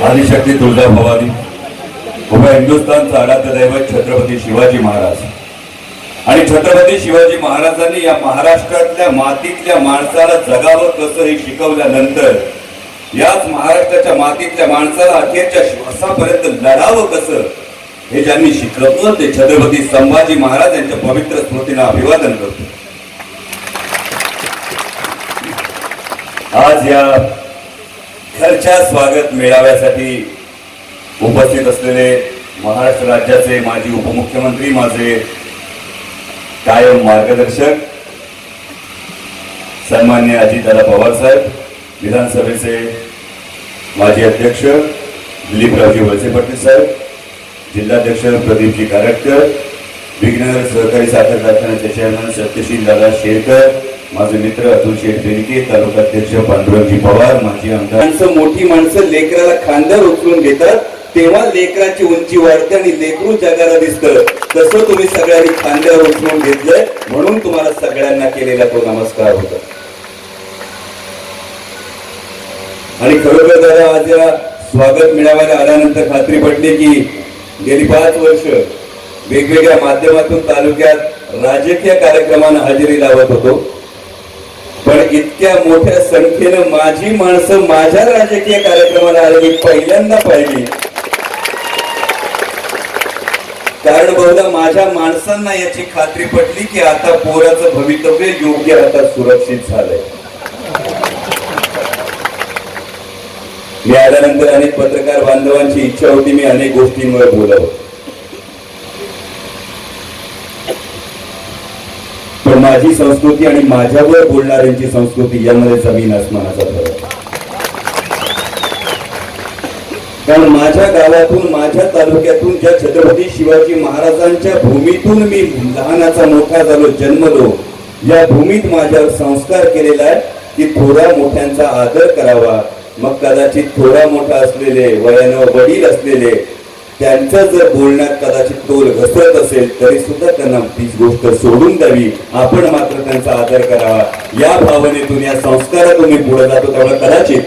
आदिशक्ती तुळजा भवानी, उभा हिंदुस्थानचा आराध्य दैवत छत्रपती शिवाजी महाराज आणि छत्रपती शिवाजी महाराजांनी या महाराष्ट्रातल्या मातीतल्या माणसाला जगावं कसं हे शिकवल्यानंतर याच महाराष्ट्राच्या मातीतल्या माणसाला अखेरच्या श्वासापर्यंत लढावं कसं हे ज्यांनी शिकवलं ते छत्रपती संभाजी महाराज यांच्या पवित्र स्मृतीला अभिवादन करतो। आज या घरच्या स्वागत मेळाव्यासाठी उपस्थित असलेले महाराष्ट्र राज्याचे माजी उपमुख्यमंत्री, माझे कायम मार्गदर्शक सन्मान्य अजितदादा पवार साहेब, विधानसभेचे माजी अध्यक्ष दिलीपरावजी वळसे पाटील साहेब, जिल्हाध्यक्ष प्रदीपजी कारटकर, विघ्नर सहकारी साखर कारखान्याचे चेअरमन सत्यशील दादा शेरकर, माझे मित्र अतुल शेठ बेनके, तालुकाध्यक्ष पांडुरंगजी पवार, माजी आमदार। मोठी माणसं लेकराला खांद्यावर उचलून घेतात तेव्हा लेकराची उंची वाढते आणि लेकरू जगाला दिसतं, तसं तुम्ही सगळ्यांनी खांद्यावर उचलून घेतलंय म्हणून तुम्हाला सगळ्यांना केलेला तो नमस्कार होता। आणि खरोखर दादा आज या स्वागत मेळाव्याला आल्यानंतर खात्री पटली की गेली 5 वर्ष वेगवेगळ्या माध्यमातून तालुक्यात राजकीय कार्यक्रमांना हजेरी लावत होतो, पण इतक्या मोठ्या संख्येनं माझी माणसं माझ्या राजकीय कार्यक्रमाला आलेली पहिल्यांदा पाहिली। कारण बहुधा माझ्या माणसांना याची खात्री पटली की आता पोराचं भवितव्य योग्य आता सुरक्षित झालंय। मी आल्यानंतर अनेक पत्रकार बांधवांची इच्छा होती मी अनेक गोष्टींवर बोलावं, पण माझी संस्कृती आणि माझ्यावर बोलणाऱ्यांची संस्कृती यामध्ये जमीन आसमानाचा फरक। कारण माझ्या गावातून माझ्या तालुक्यातून ज्या छत्रपती शिवाजी महाराजांच्या भूमीतून मी लहानाचा मोठा झालो, जन्मलो, या भूमीत माझ्यावर संस्कार केलेला आहे की थोड्या मोठ्यांचा आदर करावा। मग कदाचित थोडा मोठा असलेले, वयानं वडील असलेले, त्यांचं जर बोलण्यात कदाचित तोल घसरत असेल तरी सुद्धा त्यांना तीच गोष्ट सोडून द्यावी, आपण मात्र त्यांचा आदर करावा। या भावनेतून, या संस्कारातून मी पुढे जातो, त्यामुळे कदाचित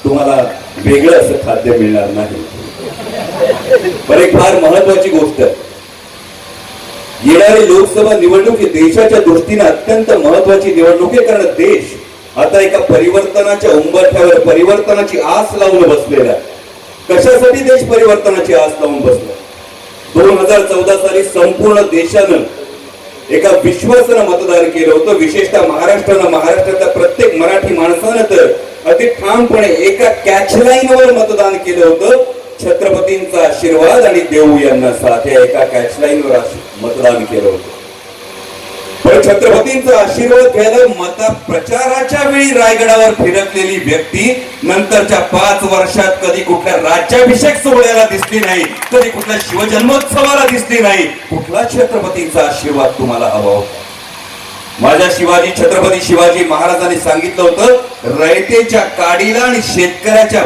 तुम्हाला वेगळं असं खाद्य मिळणार नाही। पण एक फार महत्वाची गोष्ट, येणारी लोकसभा निवडणूक ही देशाच्या दृष्टीने अत्यंत महत्वाची निवडणूक आहे। कारण देश आता एका परिवर्तनाच्या उंबरठ्यावर परिवर्तनाची आस लावून बसलेला आहे। कशासाठी देश परिवर्तनाची आस लावून बसला? 2014 साली संपूर्ण देशानं एका विश्वासानं मतदान केलं होतं, विशेषतः महाराष्ट्रातल्या प्रत्येक मराठी माणसानं तर अति ठामपणे एका कॅचलाईनवर मतदान केलं होतं, छत्रपतींचा आशीर्वाद आणि देऊ यांना साथ, या एका कॅचलाईनवर मतदान केलं होतं। पण छत्रपतींचा आशीर्वाद घ्यायला मता प्रचाराच्या वेळी रायगडावर फिरकलेली व्यक्ती नंतरच्या 5 वर्षात कधी कुठल्या राज्याभिषेक सोहळ्याला दिसली नाही, कधी कुठल्या शिवजन्मोत्सवाला दिसली नाही। कुठला छत्रपतींचा आशीर्वाद तुम्हाला हवा होता? माझ्या छत्रपती शिवाजी महाराजांनी सांगितलं होतं, रयतेच्या काडीला आणि शेतकऱ्याच्या